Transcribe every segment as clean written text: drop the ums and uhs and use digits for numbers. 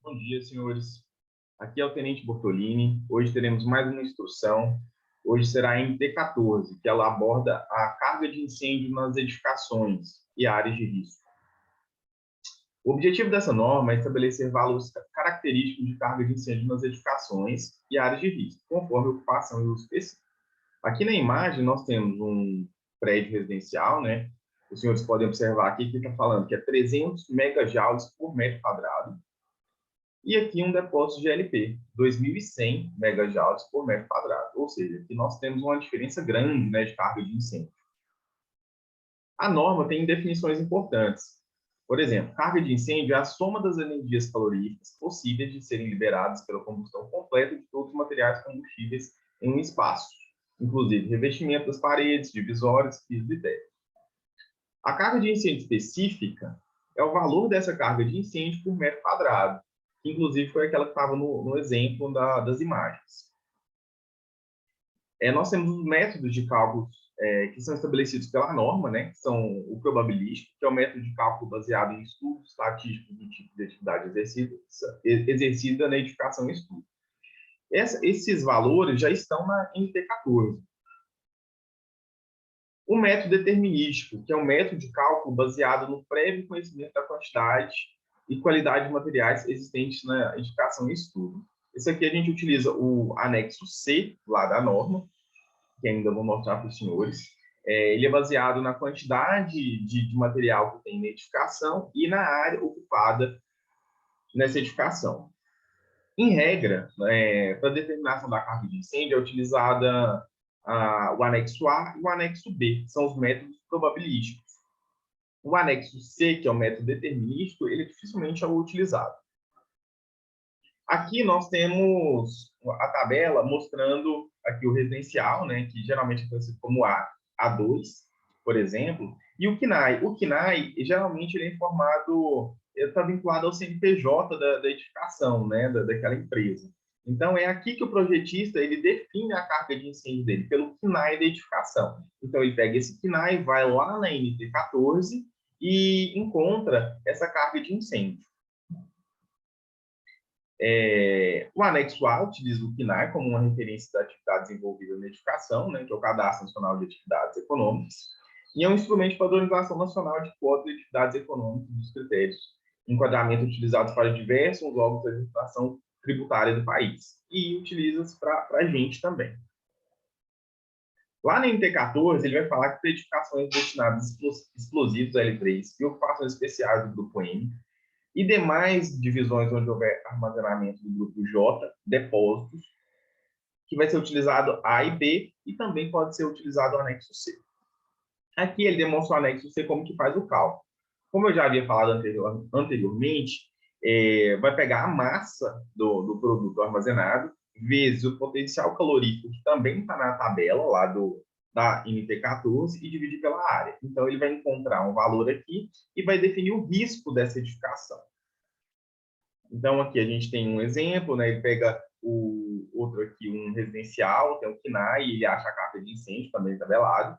Bom dia, senhores. Aqui é o Tenente Bortolini. Hoje teremos mais uma instrução. Hoje será a MT-14, que ela aborda a carga de incêndio nas edificações e áreas de risco. O objetivo dessa norma é estabelecer valores característicos de carga de incêndio nas edificações e áreas de risco, conforme a ocupação e uso específico. Aqui na imagem nós temos um prédio residencial, né? Os senhores podem observar aqui que está falando que é 300 megajoules por metro quadrado. E aqui um depósito de LP, 2.100 megajoules por metro quadrado. Ou seja, aqui nós temos uma diferença grande, né, de carga de incêndio. A norma tem definições importantes. Por exemplo, carga de incêndio é a soma das energias caloríficas possíveis de serem liberadas pela combustão completa de todos os materiais combustíveis em um espaço, inclusive revestimento das paredes, divisórias, pisos e teto. A carga de incêndio específica é o valor dessa carga de incêndio por metro quadrado, que inclusive foi aquela que estava no exemplo das imagens. Nós temos os métodos de cálculo que são estabelecidos pela norma, né, que são o probabilístico, que é o método de cálculo baseado em estudos estatísticos do tipo de atividade exercida na edificação e estudo. Esses valores já estão na NT14. O método determinístico, que é um método de cálculo baseado no prévio conhecimento da quantidade e qualidade de materiais existentes na edificação e estudo. Esse aqui a gente utiliza o anexo C, lá da norma, que ainda vou mostrar para os senhores. Ele é baseado na quantidade de material que tem na edificação e na área ocupada nessa edificação. Em regra, para a determinação da carga de incêndio, é utilizada o anexo A e o anexo B, que são os métodos probabilísticos. O anexo C, que é o método determinístico, ele dificilmente é utilizado. Aqui nós temos a tabela mostrando aqui o residencial, né, que geralmente é conhecido como A2, por exemplo, e o KNAI. O KNAI, geralmente, ele é informado, ele está vinculado ao CNPJ da edificação, né, daquela empresa. Então, é aqui que o projetista ele define a carga de incêndio dele, pelo KNAI da edificação. Então, ele pega esse KNAI, vai lá na NT14 e encontra essa carga de incêndio. O anexo A utiliza o KNAI como uma referência da atividade desenvolvida na edificação, né, que é o Cadastro Nacional de Atividades Econômicas, e é um instrumento de padronização nacional de cotas de atividades econômicas dos critérios, enquadramento utilizados para diversos órgãos da administração tributária do país, e utiliza para a gente também. Lá na NT14, ele vai falar que para edificações destinadas a explosivos L3 e ocupações especiais do grupo M, e demais divisões onde houver armazenamento do grupo J, depósitos, que vai ser utilizado A e B, e também pode ser utilizado o anexo C. Aqui ele demonstra o anexo C como que faz o cálculo. Como eu já havia falado anteriormente, vai pegar a massa do produto armazenado, vezes o potencial calorífico, que também está na tabela lá da NT14, e dividir pela área. Então, ele vai encontrar um valor aqui e vai definir o risco dessa edificação. Então, aqui a gente tem um exemplo, né? Ele pega o outro aqui, um residencial, tem o KNAI, e ele acha a carga de incêndio também tabelado.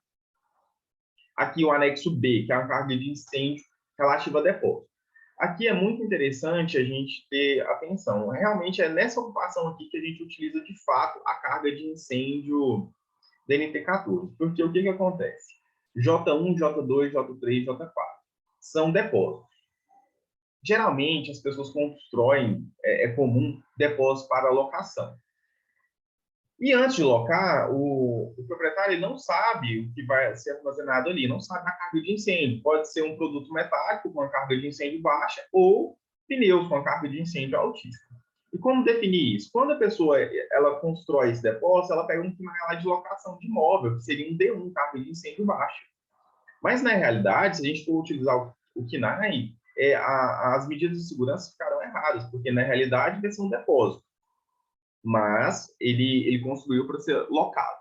Aqui o anexo B, que é a carga de incêndio relativa a depósito. Aqui é muito interessante a gente ter atenção. Realmente é nessa ocupação aqui que a gente utiliza, de fato, a carga de incêndio da NT14. Porque o que acontece? J1, J2, J3, J4 são depósitos. Geralmente, as pessoas constroem, é comum, depósitos para locação. E antes de locar, o proprietário não sabe o que vai ser armazenado ali, não sabe a carga de incêndio. Pode ser um produto metálico com uma carga de incêndio baixa ou pneus com uma carga de incêndio altíssima. E como definir isso? Quando a pessoa ela constrói esse depósito, ela pega um KNAI de locação de imóvel, que seria um D1, carga de incêndio baixa. Mas, na realidade, se a gente for utilizar o KNAI, as medidas de segurança ficarão erradas, porque, na realidade, vai ser um depósito. Mas ele construiu para ser locado.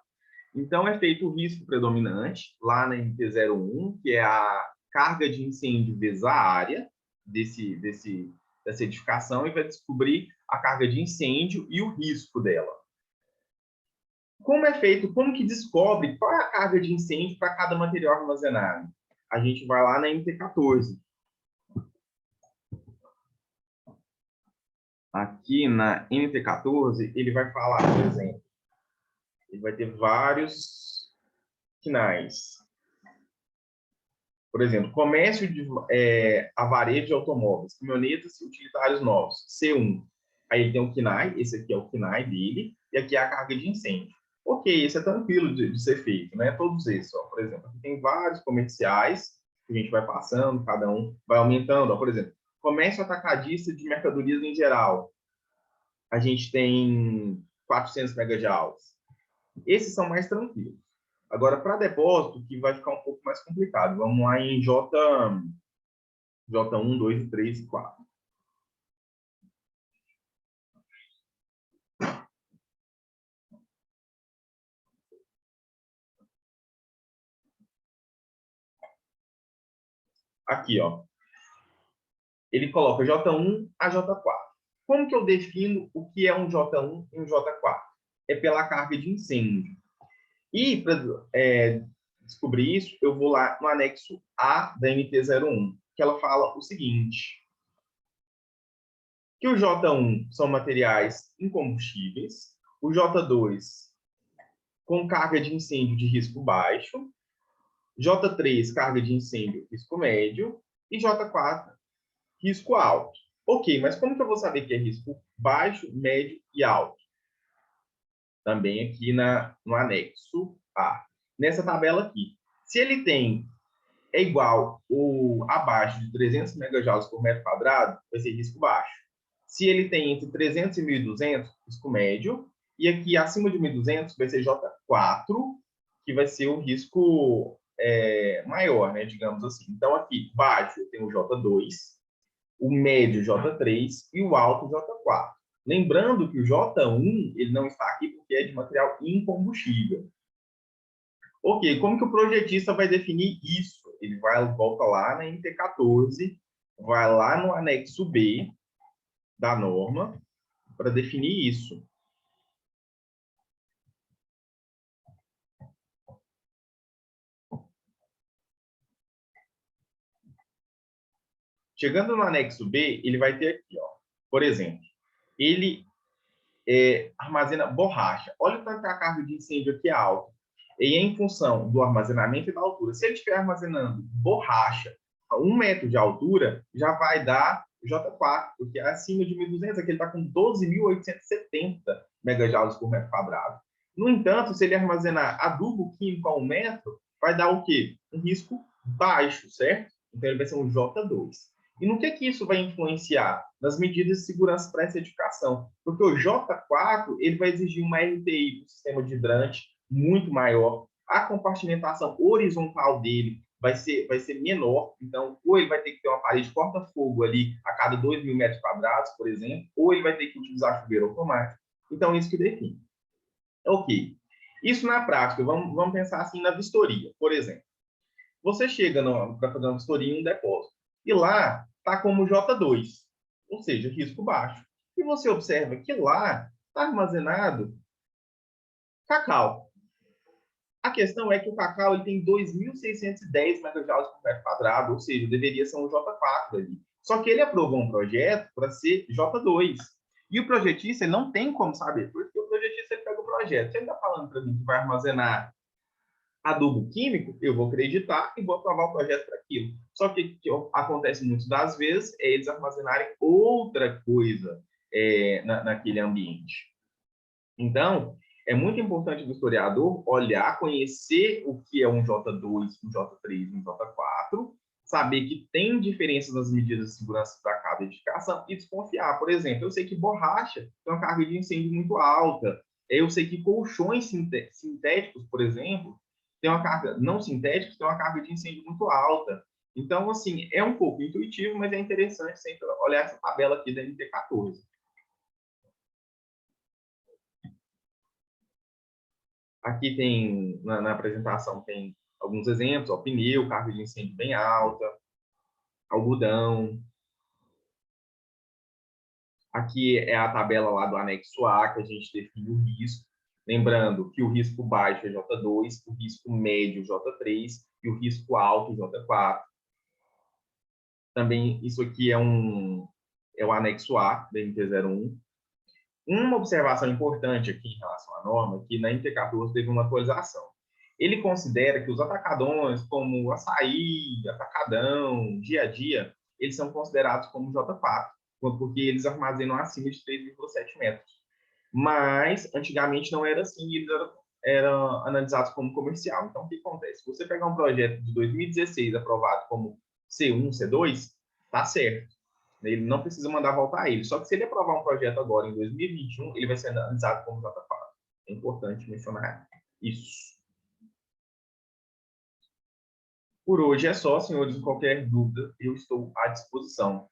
Então, é feito o risco predominante, lá na NT01, que é a carga de incêndio vezes a área dessa edificação, e vai descobrir a carga de incêndio e o risco dela. Como é feito? Como que descobre qual é a carga de incêndio para cada material armazenado? A gente vai lá na NT14. Aqui na NT14, ele vai falar, por exemplo, ele vai ter vários KNAIs. Por exemplo, comércio de a varejo de automóveis, caminhonetas e utilitários novos, C1. Aí ele tem o KNAI, esse aqui é o KNAI dele, e aqui é a carga de incêndio. Ok, esse é tranquilo de ser feito, né? Todos esses, ó, por exemplo, aqui tem vários comerciais que a gente vai passando, cada um vai aumentando. Ó, por exemplo, comércio atacadista de mercadorias em geral, a gente tem 400 megajoules. Esses são mais tranquilos. Agora, para depósito, que vai ficar um pouco mais complicado. Vamos lá em J1, 2, 3 e 4. Aqui, ó. Ele coloca J1 a J4. Como que eu defino o que é um J1 e um J4? É pela carga de incêndio. E para descobrir isso, eu vou lá no anexo A da NT01, que ela fala o seguinte, que o J1 são materiais incombustíveis, o J2 com carga de incêndio de risco baixo, J3 carga de incêndio risco médio e J4 risco alto. Ok, mas como que eu vou saber que é risco baixo, médio e alto? Também aqui no anexo A. Nessa tabela aqui. Se ele é igual ou abaixo de 300 megajoules por metro quadrado, vai ser risco baixo. Se ele tem entre 300 e 1.200, risco médio. E aqui acima de 1.200 vai ser J4, que vai ser o risco maior, né, digamos assim. Então, aqui, baixo, eu tenho o J2, o médio J3 e o alto J4. Lembrando que o J1 ele não está aqui porque é de material incombustível. Ok, como que o projetista vai definir isso? Ele volta lá na NT14, vai lá no anexo B da norma para definir isso. Chegando no anexo B, ele vai ter aqui, ó, por exemplo, ele armazena borracha. Olha o tanto que a carga de incêndio aqui é alta. E em função do armazenamento e da altura, se ele estiver armazenando borracha a 1 metro de altura, já vai dar J4, porque acima de 1.200, aqui ele está com 12.870 megajoules por metro quadrado. No entanto, se ele armazenar adubo químico a 1 metro, vai dar o quê? Um risco baixo, certo? Então, ele vai ser um J2. E no que isso vai influenciar? Nas medidas de segurança para essa edificação. Porque o J4 ele vai exigir uma RTI do sistema de hidrante muito maior. A compartimentação horizontal dele vai ser menor. Então, ou ele vai ter que ter uma parede corta-fogo ali a cada 2.000 metros quadrados, por exemplo, ou ele vai ter que utilizar chuveiro automático. Então, isso que define. Ok. Isso na prática, vamos pensar assim na vistoria, por exemplo. Você chega para fazer uma vistoria em um depósito. E lá está como J2, ou seja, risco baixo. E você observa que lá está armazenado cacau. A questão é que o cacau ele tem 2.610 megajoules por metro quadrado, ou seja, deveria ser um J4 ali. Só que ele aprovou um projeto para ser J2. E o projetista ele não tem como saber, porque o projetista ele pega o projeto. Se ele está falando para mim que vai armazenar adubo químico, eu vou acreditar e vou aprovar o projeto para aquilo. Só que acontece muitas das vezes é eles armazenarem outra coisa naquele ambiente. Então, é muito importante o historiador olhar, conhecer o que é um J2, um J3, um J4, saber que tem diferenças nas medidas de segurança para cada edificação e desconfiar. Por exemplo, eu sei que borracha tem uma carga de incêndio muito alta. Eu sei que colchões sintéticos, por exemplo, tem uma carga, não sintéticos, tem uma carga de incêndio muito alta. Então, assim, é um pouco intuitivo, mas é interessante sempre olhar essa tabela aqui da NT14. Aqui tem, na apresentação, tem alguns exemplos, ó, pneu, carga de incêndio bem alta, algodão. Aqui é a tabela lá do anexo A, que a gente define o risco. Lembrando que o risco baixo é J2, o risco médio J3 e o risco alto J4. Também isso aqui é é o anexo A da NT01. Uma observação importante aqui em relação à norma é que na NT14 teve uma atualização. Ele considera que os atacadões, como açaí, atacadão, dia a dia, eles são considerados como J4, porque eles armazenam acima de 3,7 metros. Mas, antigamente, não era assim, eles eram analisados como comercial. Então, o que acontece? Se você pegar um projeto de 2016 aprovado como C1, C2, tá certo. Ele não precisa mandar voltar a ele. Só que se ele aprovar um projeto agora, em 2021, ele vai ser analisado como J4. É importante mencionar isso. Por hoje é só, senhores. Qualquer dúvida, eu estou à disposição.